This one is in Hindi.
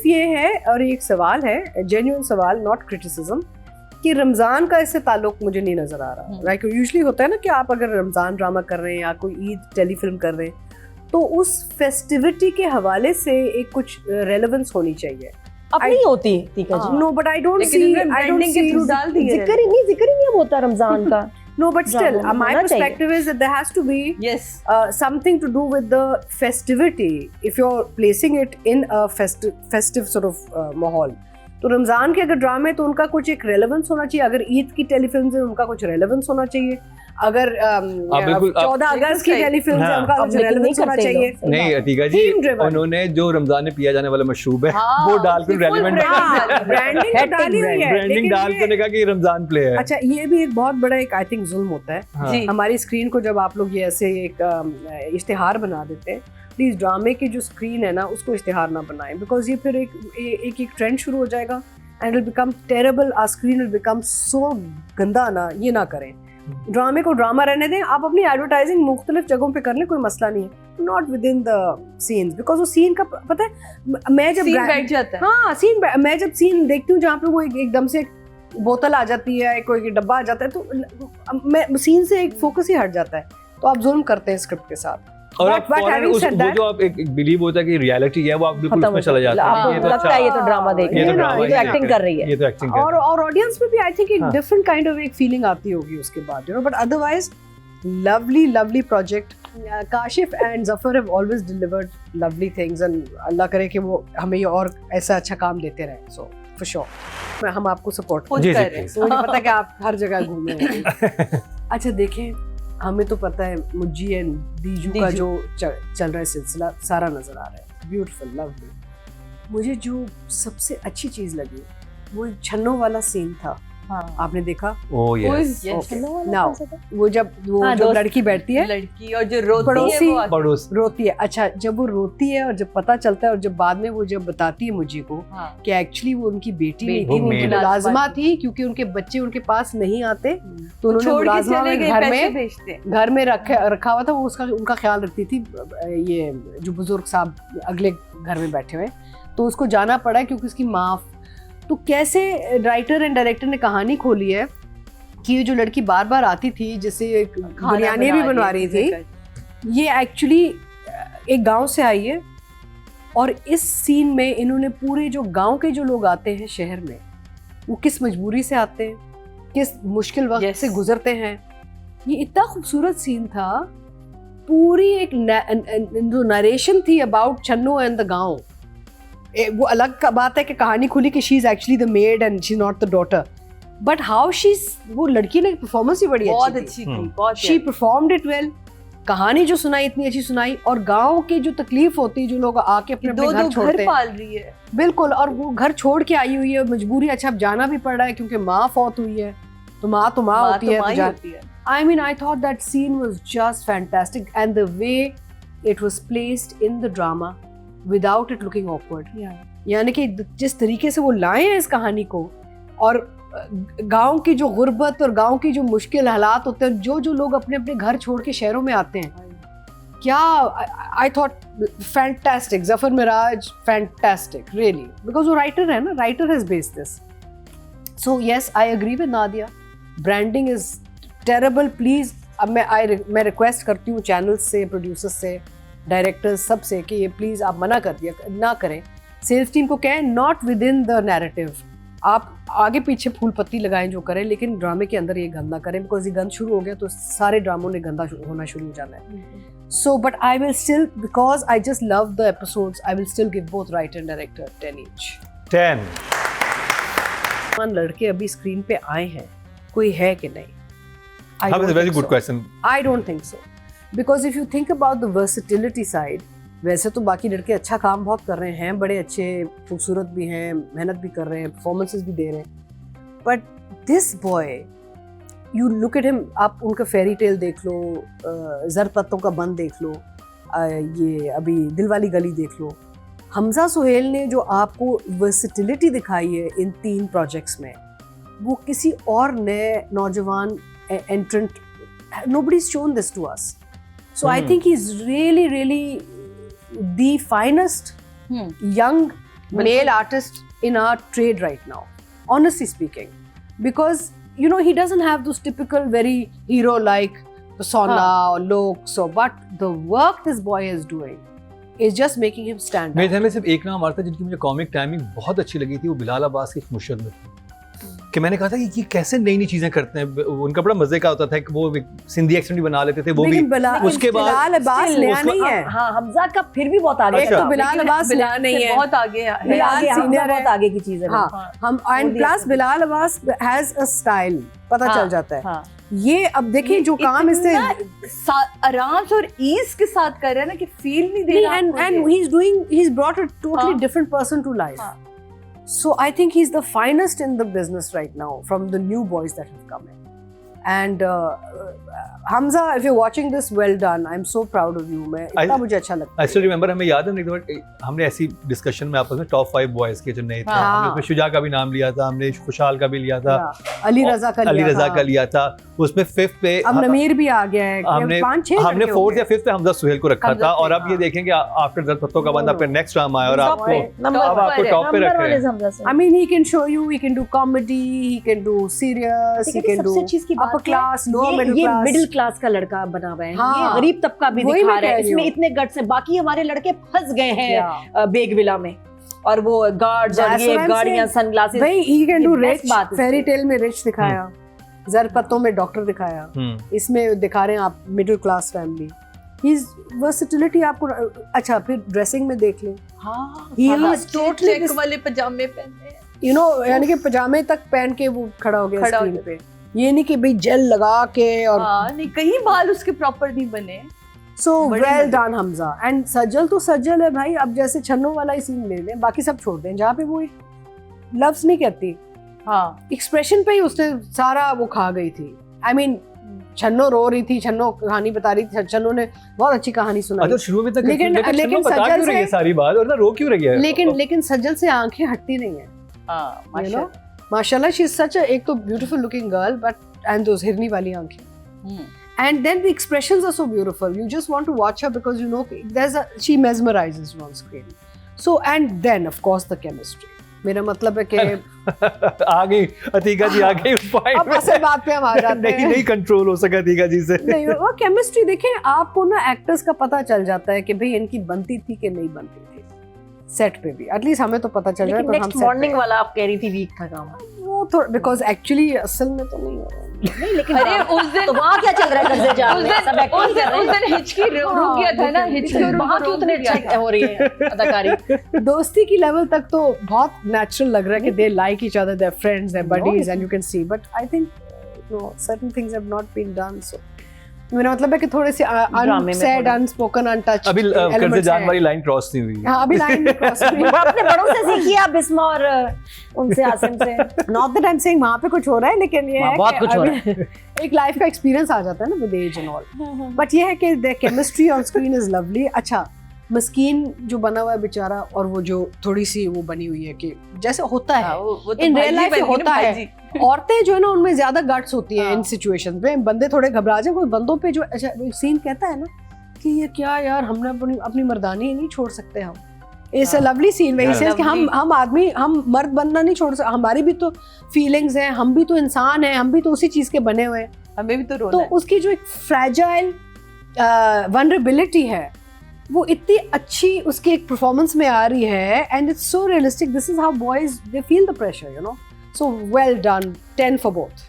सिर्फ ये है, और एक सवाल है, जेन्युइन सवाल, नॉट क्रिटिसिज्म, कि रमज़ान का इससे ताल्लुक मुझे नहीं नज़र आ रहा। लाइक यूजुअली होता है ना कि आप अगर रमज़ान ड्रामा कर रहे हैं या कोई ईद टेलीफिल्म कर रहे हैं तो उस फेस्टिविटी के हवाले से एक कुछ रेलेवेंस होनी चाहिए। अब नहीं होती टीका जी। No but I don't see जिक्र ही नहीं अब होता रमजान का। No, but still, my perspective is that there has to be something to do with the festivity. If you're placing it in a festive sort of माहौल, तो रमज़ान के अगर ड्रामे तो उनका कुछ एक रेलेवेंस होना चाहिए। अगर ईद की टेलीफिल्म है उनका कुछ रेलेवेंस होना चाहिए। अगर 14 अगस्त की टेलीफिल्म है उनका कुछ रेलेवेंस होना चाहिए। नहीं अतीका जी, उन्होंने जो रमज़ान में पिया जाने वाला मशरूब है वो डालकर रेलेवेंट ब्रांडिंग डालकर कहा कि रमज़ान प्ले है। अच्छा, ये भी एक बहुत बड़ा एक आई थिंक जुल्म होता है हमारी स्क्रीन को, जब आप लोग ये ऐसे एक इश्तिहार बना देते हैं। प्लीज ड्रामे की जो स्क्रीन है ना उसको इश्तिहार ना बनाएं, बिकॉज ये फिर एक ट्रेंड शुरू हो जाएगा and will become terrible, our screen will become so गंदा। ना ये ना करें, ड्रामे को ड्रामा रहने दें। आप अपनी एडवर्टाइजिंग मुख्तलिफ जगहों पे कर लें, कोई मसला नहीं है, not with in the scenes, because वो सीन का पता है। मैं जब बैठ जाता है, हाँ मैं जब सीन देखती हूँ जहाँ पे वो एकदम से बोतल आ जाती है, कोई डब्बा आ जाता है, तो मैं सीन से एक फोकस ही हट जाता है, तो आप जुल्म करते हैं स्क्रिप्ट के साथ। और आप वो जो आप एक बिलीव होता है कि रियलिटी है वो आप बिल्कुल उसमें चला जाता है। ये तो लगता है ये तो ड्रामा देख रही है, ये तो एक्टिंग कर रही है, ये तो एक्टिंग कर रही है। और ऑडियंस में भी आई थिंक एक डिफरेंट काइंड ऑफ एक फीलिंग आती होगी उसके बाद, you know. But otherwise lovely project. Kashif and Zafar have always delivered lovely things and Allah करे कि वो हमें और ऐसा अच्छा काम देते रहे। सो फॉर श्योर हम आपको सपोर्ट कर रहे हैं। मुझे पता है कि आप हर जगह घूमे हैं। अच्छा देखें, हमें तो पता है मुज्जी एंड दीजू का जो चल रहा है सिलसिला सारा नजर आ रहा है, ब्यूटीफुल, लवली। मुझे जो सबसे अच्छी चीज लगी वो छन्नों वाला सीन था। आपने देखा? Oh yes. नाउ वो जब लड़की बैठती है, लड़की और जो रोती है वो रोती है। अच्छा, जब वो रोती है और जब पता चलता है और जब बाद में वो जब बताती है मुझे को कि एक्चुअली वो उनकी बेटी नहीं थी, उनकी मुलाजमा थी, क्योंकि उनके बच्चे उनके पास नहीं आते तो उन्होंने मुलाजमा घर में रखा हुआ था। वो उनका ख्याल रखती थी, ये जो बुजुर्ग साहब अगले घर में बैठे हुए, तो उसको जाना पड़ा क्योंकि उसकी माँ। तो कैसे राइटर एंड डायरेक्टर ने कहानी खोली है कि ये जो लड़की बार बार आती थी, जिसे बिरयानी भी बनवा रही थी, ये एक्चुअली एक गांव से आई है। और इस सीन में इन्होंने पूरे जो गांव के जो लोग आते हैं शहर में, वो किस मजबूरी से आते हैं, किस मुश्किल वक्त से गुजरते हैं। ये इतना खूबसूरत सीन था। पूरी एक जो नरेशन थी अबाउट छन्नू एंड द गांव। वो अलग का बात है कि कहानी खुली कि she is actually the made and she is not the daughter, but how she, वो लड़की ने परफॉर्मेंस ही बड़ी अच्छी थी। She performed it well. कहानी जो सुनाई इतनी अच्छी सुनाई, और गांव की जो तकलीफ होती है, जो लोग आके अपने घर छोड़ते पाल रही है, बिल्कुल, और वो घर छोड़ के आई हुई है, मजबूरी। अच्छा, अब जाना भी पड़ रहा है क्योंकि माँ फौत हुई है, तो माँ होती है। I mean I thought that scene was just fantastic and the way it was placed in the drama without it looking awkward. यानी कि जिस तरीके से वो लाए हैं इस कहानी को, और गांव की जो गुर्बत और गांव की जो मुश्किल हालात होते हैं, जो लोग अपने अपने घर छोड़ के शहरों में आते हैं, क्या I thought fantastic. Zafar Mairaj fantastic really, because वो राइटर है ना, writer has based this. So yes, I agree with Nadia, branding is terrible. Please अब मैं रिक्वेस्ट करती हूँ चैनल्स से, प्रोड्यूसर्स से, डायरेक्टर्स, सब से कि ये प्लीज आप मना कर दिया ना करें। सेल्स टीम को कहें not with in the narrative, आप आगे पीछे फूल पत्ती लगाएं जो करें, लेकिन ड्रामे के अंदर ये गंदा करें, बिकॉज ये गंद शुरू हो गया तो सारे ड्रामों ने गंदा होना शुरू हो जाना है। So but I will still, because I just love the episodes, I will still give both writer and director 10 each. 10 लड़के अभी स्क्रीन पे आए हैं, कोई है कि नहीं? Very good question. I don't think so, because if you think about the versatility side, वैसे तो बाकी लड़के अच्छा काम बहुत कर रहे हैं, बड़े अच्छे, खूबसूरत भी हैं, मेहनत भी कर रहे हैं, परफॉर्मेंसेस भी दे रहे हैं, but this boy, you look at him. आप उनका फेरी टेल देख लो, ज़र पत्तों का बंद देख लो, ये अभी दिलवाली गली देख लो। हमजा सुहेल ने जो आपको वर्सेटिलिटी दिखाई है इन 3 प्रोजेक्ट्स में, वो किसी और नए नौजवान एंट्रेंट, nobody's shown this to us. So I think he's really the finest young male artist in our trade right now, honestly speaking, because you know he doesn't have those typical very hero like persona or looks, or but the work this boy is doing is just making him stand out. मेरे ध्यान में सिर्फ एक नाम आता है जिनकी मुझे कॉमिक टाइमिंग बहुत अच्छी लगी थी, वो बिलाल अब्बास की मुर्शद में कि मैंने कहा था कि ये कैसे नई नई चीजें करते हैं, उनका बड़ा मजे का होता था कि वो सिंधी एक्सेंट भी बना लेते थे, वो भी उसके बाद बिलाल अब्बास नया नहीं है। हाँ, हमजा का फिर भी बहुत आगे, एक तो बिलाल अब्बास नया नहीं है, बहुत आगे है, बिलाल सीनियर बहुत आगे की चीज है। हाँ, हम and plus Bilal Abbas has a style, पता चल जाता है। ये अब देखिए जो काम इससे आराम से और ईज के साथ कर रहा है ना कि फील नहीं दे रहा, and he's brought a totally different person to life. So I think he's the finest in the business right now from the new boys that have come in. And Hamza, if you're watching this, well done. I'm so proud of you. मैं इतना मुझे अच्छा लगता है। I still remember, हमें याद है एक बार हमने ऐसी डिस्कशन में आपस में टॉप 5 बॉयज के जो नए थे, हमने उसमें शुजा का भी नाम लिया था, हमने खुशहाल का भी लिया था, अली रजा का लिया था, उसमें 5th पे अब नमीर भी आ गया है, हमने 4th या 5th पे हमजा सुहेल को रखा था, और अब ये देखेंगे आफ्टर दर्द पत्तों का बंदा पे नेक्स्ट राम आया और आपको टॉप पे रख रहे हैं। I mean, he can show you, he can do comedy, he can do serious, he can do upper class, lower middle class। ये मिडिल क्लास का लड़का बना हुआ है, ये गरीब तबका भी दिखा रहा है, इसमें इतने गट्स हैं। बाकी हमारे लड़के फंस गए हैं बेगविला में, और वो गार्ड्स और ये गाड़ियां, सनग्लासेस। भाई he can do rich, fairy tale में रिच दिखाया, जरपत्तों में डॉक्टर दिखाया, इसमें दिखा रहे हैं आप middle class family. His versatility आपको अच्छा, फिर ड्रेसिंग में देख लें, he is totally चेक वाले पजामे पहने हैं, you know, यानी कि पजामे तक पहन के वो खड़ा हो गया स्क्रीन पे। ये नहीं कि भाई जेल लगा के और नहीं, कहीं बाल उसके प्रॉपर नहीं बने। So well done Hamza. And सज्जल तो सज्जल है भाई, अब जैसे छन्नो वाला ही सीन ले लें, बाकी सब छोड़ दें, जहाँ पे वो लव्स नहीं कहती, एक्सप्रेशन पे ही उसने सारा वो खा गई थी। आई मीन छन्नो रो रही थी, छन्नो कहानी बता रही थी, छन्नो ने बहुत अच्छी कहानी सुनाई। अच्छा, शुरू में तक लेकिन सज्जल से सारी बात, और ना रो क्यों रही है, लेकिन सज्जल से आंखें हटती नहीं है। माशाल्लाह, शी इज सच एक तो beautiful looking girl, but and those हिरनी वाली आंखें, and then the expressions are so beautiful, you just want to watch her because you know she mesmerizes you on screen. So and then of course the chemistry, मेरा मतलब है कि आ गई अतीका जी, आ गई पॉइंट अब असल बात पे हम आ जाते हैं। नहीं कंट्रोल हो सका अतीका जी से। नहीं, वो केमिस्ट्री देखें, आपको ना एक्टर्स का पता चल जाता है कि भाई इनकी बनती थी कि नहीं बनती थी, सेट पे भी एटलीस्ट हमें तो पता चल रहा है। नेक्स्ट मॉर्निंग वाला आप कह रही थी वीक था काम, वो तो बिकॉज़ एक्चुअली असल में तो नहीं हो रहा है। नहीं, लेकिन अरे उस दिन तो वहाँ क्या चल रहा है, कर्जे जा रहे हैं, सब एक्टिंग कर रहे हैं। उस दिन हिचकी रुक गया था ना, हिचकी वहाँ क्यों उतने अच्छा हो रही है अदाकारी। दोस्ती की लेवल तक तो बहुत नेचुरल लग रहा है कि they like each other, their friends, their buddies, and you can see, but I think no certain things have not been done. So मेरा मतलब है कि थोड़े से अनसेड, अनस्पोकन, अनटच्ड अभी कर्जे जान वाली लाइन क्रॉस नहीं हुई। हाँ, अभी लाइन क्रॉस हुई। अपने बड़ों से सीखिए आप, बिस्मा और उनसे, आसिम से। Not that I am saying वहाँ पे कुछ हो रहा है, लेकिन ये है बहुत कुछ हो रहा है, एक लाइफ का एक्सपीरियंस आ जाता है ना with age and all. But ये है कि the chemistry on screen is lovely. अच्छा, मस्कीन जो बना हुआ है बेचारा, और वो जो थोड़ी सी वो बनी हुई है कि जैसे होता है इन रियल लाइफ में होता है, औरतें जो है ना उनमें ज्यादा गट्स होती हैं इन सिचुएशंस में, बंदे थोड़े घबरा जाए। कोई बंदों पे जो अच्छा सीन कहता है ना कि ये क्या यार, हमने अपनी मर्दानी नहीं छोड़ सकते हम। It's a lovely scene where he says कि हम आदमी, हम मर्द बनना नहीं छोड़ सकते, हमारी भी तो फीलिंग्स हैं, हम भी तो इंसान हैं, हम भी तो उसी चीज के बने हुए हैं, हमें भी तो रोना है। तो उसकी जो एक फ्रैजाइल वल्नरेबिलिटी है वो इतनी अच्छी उसकी एक परफॉर्मेंस में आ रही है, and it's so realistic. This is how boys they feel the pressure, you know. So well done, 10 for both.